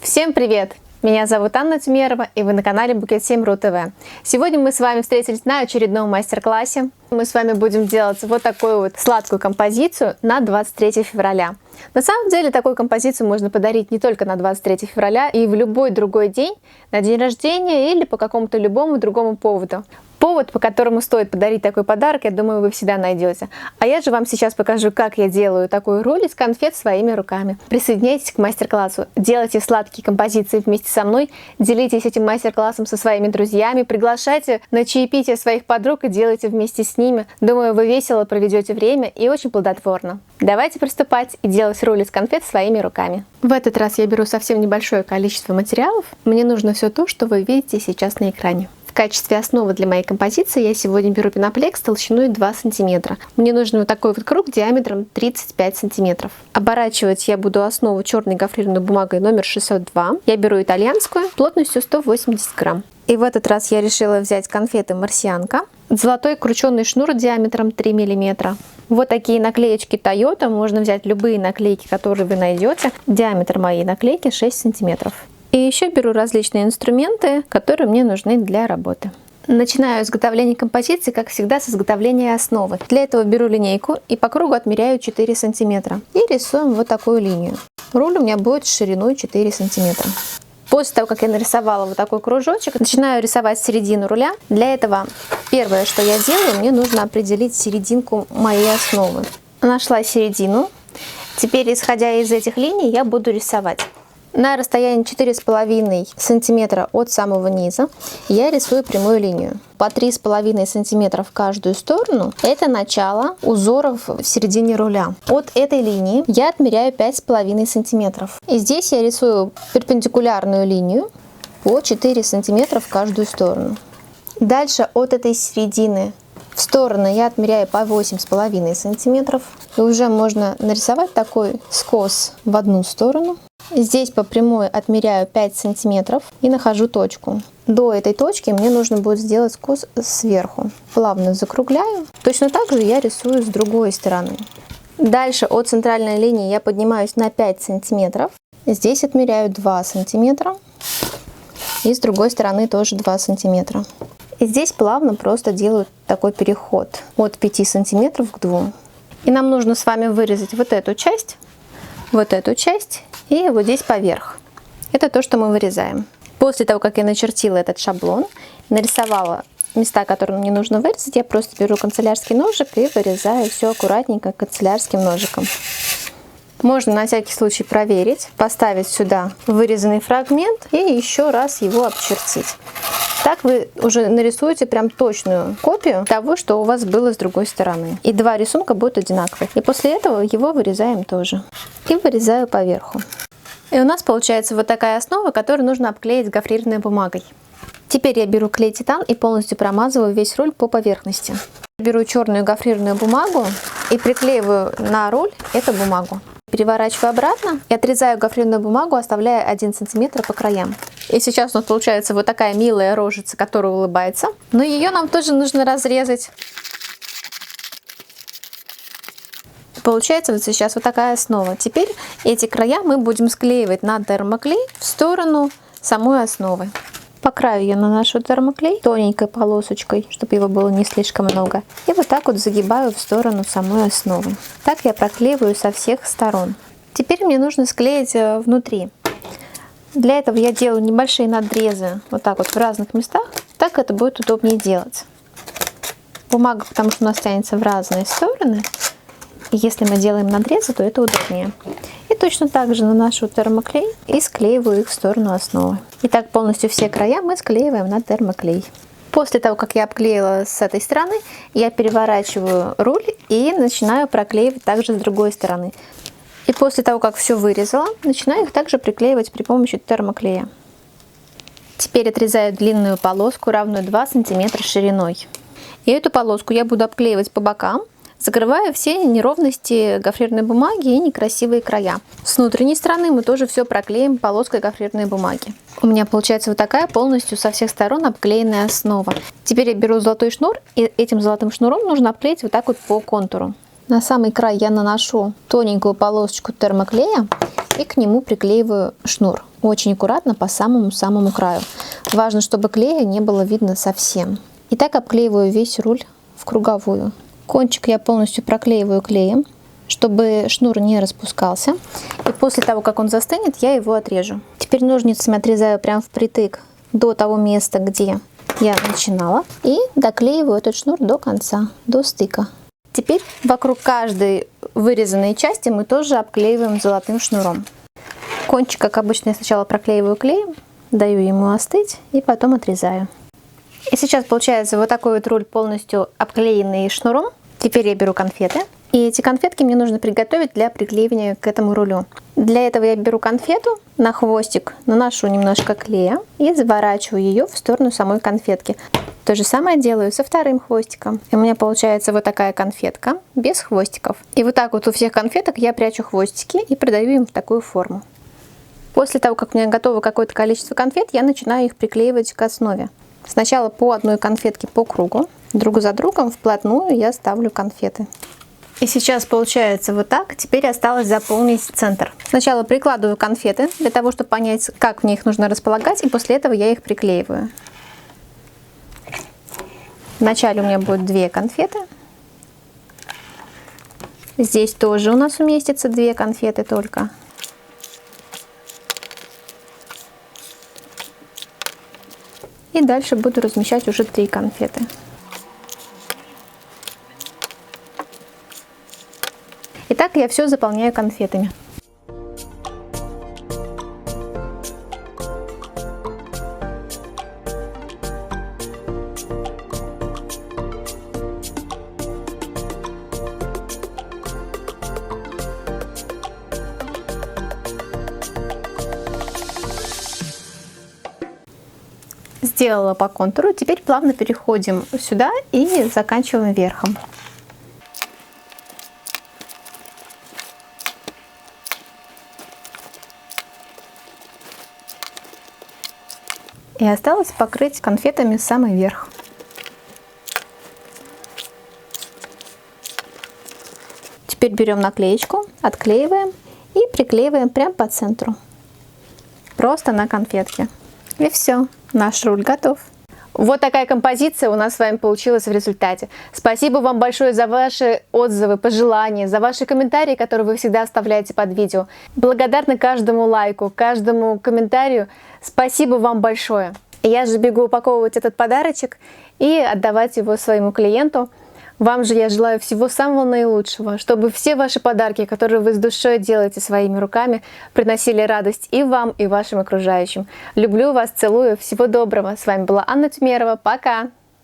Всем привет! Меня зовут Анна Тюмерова, и вы на канале Букет7.ру ТВ. Сегодня мы с вами встретились на очередном мастер-классе. Мы с вами будем делать вот такую вот сладкую композицию на 23 февраля. На самом деле такую композицию можно подарить не только на 23 февраля, и в любой другой день, на день рождения или по какому-то любому другому поводу. Повод, по которому стоит подарить такой подарок, я думаю, вы всегда найдете. А я же вам сейчас покажу, как я делаю такую руль из конфет своими руками. Присоединяйтесь к мастер-классу, делайте сладкие композиции вместе со мной, делитесь этим мастер-классом со своими друзьями, приглашайте на чаепитие своих подруг и делайте вместе с ними. Думаю, вы весело проведете время и очень плодотворно. Давайте приступать и делать руль из конфет своими руками. В этот раз я беру совсем небольшое количество материалов. Мне нужно все то, что вы видите сейчас на экране. В качестве основы для моей композиции я сегодня беру пеноплекс толщиной 2 см. Мне нужен вот такой вот круг диаметром 35 см. Оборачивать я буду основу черной гофрированной бумагой номер 602. Я беру итальянскую плотностью 180 грамм. И в этот раз я решила взять конфеты «Марсианка». Золотой крученый шнур диаметром 3 мм. Вот такие наклеечки Toyota. Можно взять любые наклейки, которые вы найдете. Диаметр моей наклейки 6 см. И еще беру различные инструменты, которые мне нужны для работы. Начинаю изготовление композиции, как всегда, с изготовления основы. Для этого беру линейку и по кругу отмеряю 4 см. И рисуем вот такую линию. Руль у меня будет шириной 4 см. После того, как я нарисовала вот такой кружочек, начинаю рисовать середину руля. Для этого первое, что я делаю, мне нужно определить серединку моей основы. Нашла середину. Теперь, исходя из этих линий, я буду рисовать. На расстоянии 4,5 см от самого низа я рисую прямую линию. По 3,5 см в каждую сторону – это начало узоров в середине руля. От этой линии я отмеряю 5,5 см. И здесь я рисую перпендикулярную линию по 4 см в каждую сторону. Дальше от этой середины в стороны я отмеряю по 8,5 см. И уже можно нарисовать такой скос в одну сторону. Здесь по прямой отмеряю 5 см и нахожу точку. До этой точки мне нужно будет сделать скос сверху. Плавно закругляю. Точно так же я рисую с другой стороны. Дальше от центральной линии я поднимаюсь на 5 см. Здесь отмеряю 2 см. И с другой стороны тоже 2 см. И здесь плавно просто делаю такой переход от 5 см к 2. И нам нужно с вами вырезать вот эту часть и вот здесь поверх. Это то, что мы вырезаем. После того, как я начертила этот шаблон, нарисовала места, которые мне нужно вырезать, я просто беру канцелярский ножик и вырезаю все аккуратненько канцелярским ножиком. Можно на всякий случай проверить, поставить сюда вырезанный фрагмент и еще раз его обчертить. Так вы уже нарисуете прям точную копию того, что у вас было с другой стороны. И два рисунка будут одинаковые. И после этого его вырезаем тоже. И вырезаю поверху. И у нас получается вот такая основа, которую нужно обклеить гофрированной бумагой. Теперь я беру клей титан и полностью промазываю весь руль по поверхности. Беру черную гофрированную бумагу и приклеиваю на руль эту бумагу. Переворачиваю обратно и отрезаю гофрированную бумагу, оставляя 1 см по краям. И сейчас у нас получается вот такая милая рожица, которая улыбается. Но ее нам тоже нужно разрезать. Получается вот сейчас вот такая основа. Теперь эти края мы будем склеивать на термоклей в сторону самой основы. По краю я наношу термоклей тоненькой полосочкой, чтобы его было не слишком много. И вот так вот загибаю в сторону самой основы. Так я проклеиваю со всех сторон. Теперь мне нужно склеить внутри. Для этого я делаю небольшие надрезы вот так вот в разных местах. Так это будет удобнее делать. Бумага, потому что у нас тянется в разные стороны. И если мы делаем надрезы, то это удобнее. И точно так же наношу термоклей и склеиваю их в сторону основы. И так полностью все края мы склеиваем на термоклей. После того, как я обклеила с этой стороны, я переворачиваю руль и начинаю проклеивать также с другой стороны. И после того, как все вырезала, начинаю их также приклеивать при помощи термоклея. Теперь отрезаю длинную полоску, равную 2 см шириной. И эту полоску я буду обклеивать по бокам, закрывая все неровности гофрированной бумаги и некрасивые края. С внутренней стороны мы тоже все проклеим полоской гофрированной бумаги. У меня получается вот такая полностью со всех сторон обклеенная основа. Теперь я беру золотой шнур, и этим золотым шнуром нужно обклеить вот так вот по контуру. На самый край я наношу тоненькую полосочку термоклея и к нему приклеиваю шнур. Очень аккуратно по самому-самому краю. Важно, чтобы клея не было видно совсем. И так обклеиваю весь руль в круговую. Кончик я полностью проклеиваю клеем, чтобы шнур не распускался. И после того, как он застынет, я его отрежу. Теперь ножницами отрезаю прям впритык до того места, где я начинала. И доклеиваю этот шнур до конца, до стыка. Теперь вокруг каждой вырезанной части мы тоже обклеиваем золотым шнуром. Кончик, как обычно, я сначала проклеиваю клеем, даю ему остыть и потом отрезаю. И сейчас получается вот такой вот руль полностью обклеенный шнуром. Теперь я беру конфеты. И эти конфетки мне нужно приготовить для приклеивания к этому рулю. Для этого я беру конфету, на хвостик наношу немножко клея и заворачиваю ее в сторону самой конфетки. То же самое делаю со вторым хвостиком. И у меня получается вот такая конфетка без хвостиков. И вот так вот у всех конфеток я прячу хвостики и придаю им такую форму. После того, как у меня готово какое-то количество конфет, я начинаю их приклеивать к основе. Сначала по одной конфетке по кругу, друг за другом вплотную я ставлю конфеты. И сейчас получается вот так. Теперь осталось заполнить центр. Сначала прикладываю конфеты для того, чтобы понять, как мне их нужно располагать, и после этого я их приклеиваю. Вначале у меня будет 2 конфеты. Здесь тоже у нас уместится 2 конфеты только. И дальше буду размещать уже 3 конфеты. Итак, я все заполняю конфетами. Сделала по контуру, теперь плавно переходим сюда и заканчиваем верхом. И осталось покрыть конфетами самый верх. Теперь берем наклеечку, отклеиваем и приклеиваем прямо по центру. Просто на конфетке. И все, наш руль готов. Вот такая композиция у нас с вами получилась в результате. Спасибо вам большое за ваши отзывы, пожелания, за ваши комментарии, которые вы всегда оставляете под видео. Благодарна каждому лайку, каждому комментарию. Спасибо вам большое. Я же бегу упаковывать этот подарочек и отдавать его своему клиенту. Вам же я желаю всего самого наилучшего, чтобы все ваши подарки, которые вы с душой делаете своими руками, приносили радость и вам, и вашим окружающим. Люблю вас, целую, всего доброго. С вами была Анна Тюмерова. Пока!